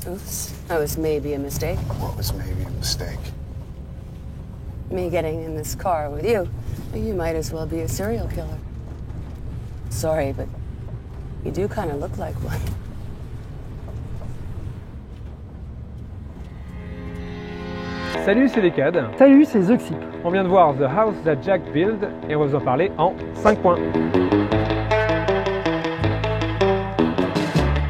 Oops, that was maybe a mistake. What was maybe a mistake? Me getting in this car with you. You might as well be a serial killer. Sorry, but you do kind of look like one. Salut, c'est Decad. Salut, c'est Zoxy. On vient de voir The House That Jack Built et on va vous en parler en 5 points.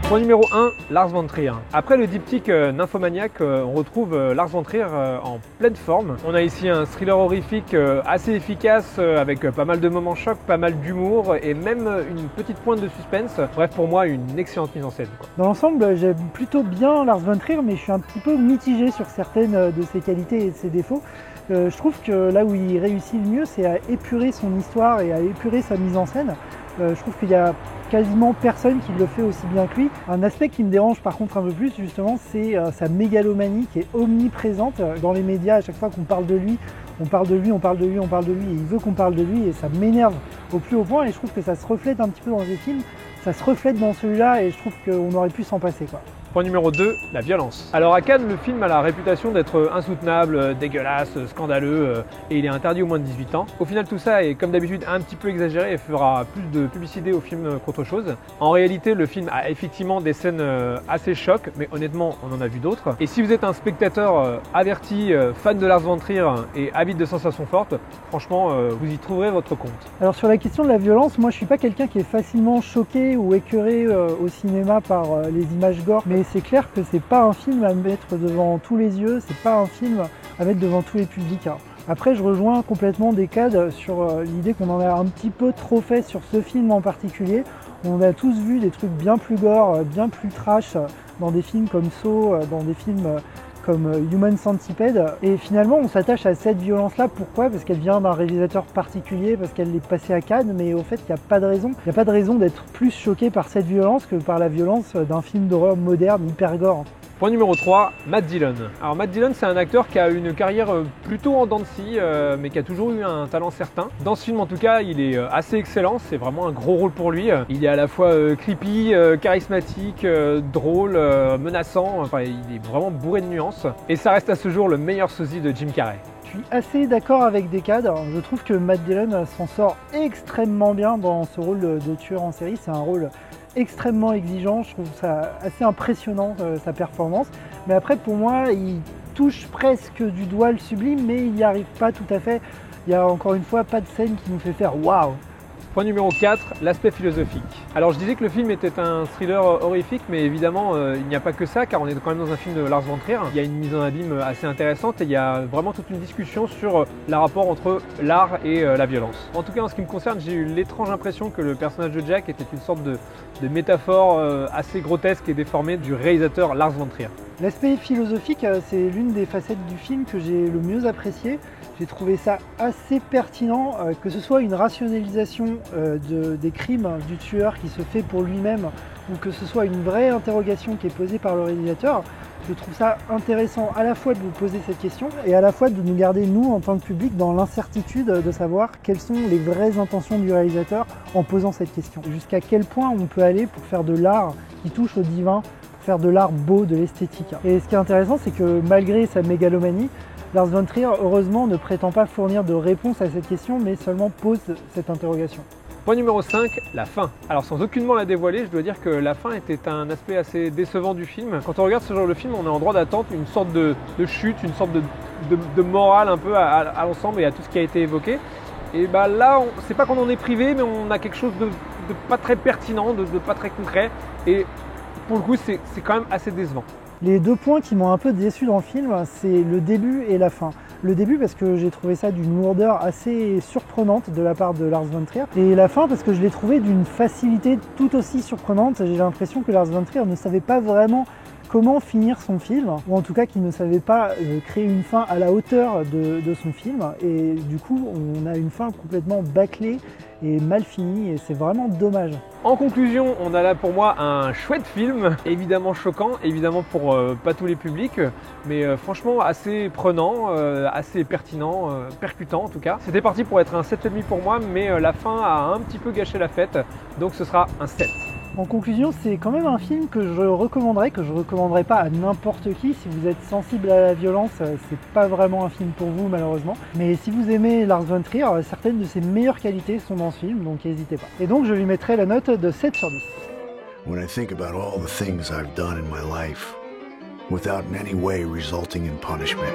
Point numéro 1, Lars von Trier. Après le diptyque Nymphomaniac, on retrouve Lars von Trier en pleine forme. On a ici un thriller horrifique assez efficace avec pas mal de moments chocs, pas mal d'humour et même une petite pointe de suspense. Bref, pour moi, une excellente mise en scène. Dans l'ensemble, j'aime plutôt bien Lars von Trier, mais je suis un petit peu mitigé sur certaines de ses qualités et de ses défauts. Je trouve que là où il réussit le mieux, c'est à épurer son histoire et à épurer sa mise en scène. Je trouve qu'il y a quasiment personne qui le fait aussi bien que lui. Un aspect qui me dérange par contre un peu plus justement, c'est sa mégalomanie qui est omniprésente dans les médias. À chaque fois qu'on parle de lui, on parle de lui, on parle de lui, on parle de lui, et il veut qu'on parle de lui et ça m'énerve au plus haut point et je trouve que ça se reflète un petit peu dans les films, ça se reflète dans celui-là et je trouve qu'on aurait pu s'en passer, quoi. Point numéro 2, la violence. Alors à Cannes, le film a la réputation d'être insoutenable, dégueulasse, scandaleux et il est interdit aux moins de 18 ans. Au final tout ça est comme d'habitude un petit peu exagéré et fera plus de publicité au film qu'autre chose. En réalité le film a effectivement des scènes assez chocs, mais honnêtement on en a vu d'autres. Et si vous êtes un spectateur averti, fan de Lars von Trier et avide de sensations fortes, franchement vous y trouverez votre compte. Alors sur la question de la violence, moi je suis pas quelqu'un qui est facilement choqué ou écœuré au cinéma par les images gore, mais c'est clair que c'est pas un film à mettre devant tous les yeux, c'est pas un film à mettre devant tous les publics. Après, je rejoins complètement Decad sur l'idée qu'on en a un petit peu trop fait sur ce film en particulier. On a tous vu des trucs bien plus gore, bien plus trash dans des films comme Saw, dans des films comme Human Centipede. Et finalement, on s'attache à cette violence-là. Pourquoi? Parce qu'elle vient d'un réalisateur particulier, parce qu'elle est passée à Cannes, mais au fait, il n'y a pas de raison. Il n'y a pas de raison d'être plus choqué par cette violence que par la violence d'un film d'horreur moderne, hyper gore. Point numéro 3, Matt Dillon. Alors Matt Dillon, c'est un acteur qui a une carrière plutôt en dents de scie, mais qui a toujours eu un talent certain. Dans ce film en tout cas, il est assez excellent, c'est vraiment un gros rôle pour lui. Il est à la fois creepy, charismatique, drôle, menaçant, enfin il est vraiment bourré de nuances. Et ça reste à ce jour le meilleur sosie de Jim Carrey. Je suis assez d'accord avec Decad, je trouve que Matt Dillon s'en sort extrêmement bien dans ce rôle de tueur en série. C'est un rôle extrêmement exigeant, je trouve ça assez impressionnant sa performance. Mais après pour moi, il touche presque du doigt le sublime, mais il n'y arrive pas tout à fait. Il n'y a encore une fois pas de scène qui nous fait faire waouh. Point numéro 4, l'aspect philosophique. Alors je disais que le film était un thriller horrifique, mais évidemment il n'y a pas que ça, car on est quand même dans un film de Lars von Trier. Il y a une mise en abîme assez intéressante et il y a vraiment toute une discussion sur le rapport entre l'art et la violence. En tout cas en ce qui me concerne, j'ai eu l'étrange impression que le personnage de Jack était une sorte de métaphore assez grotesque et déformée du réalisateur Lars von Trier. L'aspect philosophique, c'est l'une des facettes du film que j'ai le mieux apprécié. J'ai trouvé ça assez pertinent, que ce soit une rationalisation des crimes du tueur qui se fait pour lui-même ou que ce soit une vraie interrogation qui est posée par le réalisateur. Je trouve ça intéressant à la fois de vous poser cette question et à la fois de nous garder, nous, en tant que public, dans l'incertitude de savoir quelles sont les vraies intentions du réalisateur en posant cette question. Jusqu'à quel point on peut aller pour faire de l'art qui touche au divin, pour faire de l'art beau, de l'esthétique. Et ce qui est intéressant, c'est que malgré sa mégalomanie, Lars von Trier, heureusement, ne prétend pas fournir de réponse à cette question, mais seulement pose cette interrogation. Point numéro 5, la fin. Alors sans aucunement la dévoiler, je dois dire que la fin était un aspect assez décevant du film. Quand on regarde ce genre de film, on est en droit d'attendre une sorte de chute, une sorte de morale un peu à l'ensemble et à tout ce qui a été évoqué. Et bah là, c'est pas qu'on en est privé, mais on a quelque chose de pas très pertinent, de pas très concret. Et pour le coup, c'est quand même assez décevant. Les deux points qui m'ont un peu déçu dans le film, c'est le début et la fin. Le début parce que j'ai trouvé ça d'une lourdeur assez surprenante de la part de Lars von Trier. Et la fin parce que je l'ai trouvé d'une facilité tout aussi surprenante. J'ai l'impression que Lars von Trier ne savait pas vraiment comment finir son film, ou en tout cas qu'il ne savait pas créer une fin à la hauteur de son film. Et du coup, on a une fin complètement bâclée et mal finie, et c'est vraiment dommage. En conclusion, on a là pour moi un chouette film, évidemment choquant, évidemment pour pas tous les publics, mais franchement assez prenant, assez pertinent, percutant en tout cas. C'était parti pour être un 7,5 pour moi, mais la fin a un petit peu gâché la fête, donc ce sera un 7. En conclusion, c'est quand même un film que je recommanderais pas à n'importe qui. Si vous êtes sensible à la violence, c'est pas vraiment un film pour vous malheureusement. Mais si vous aimez Lars von Trier, certaines de ses meilleures qualités sont dans ce film, donc n'hésitez pas. Et donc je lui mettrai la note de 7 sur 10. When I think about all the things I've done in my life, without in any way resulting in punishment,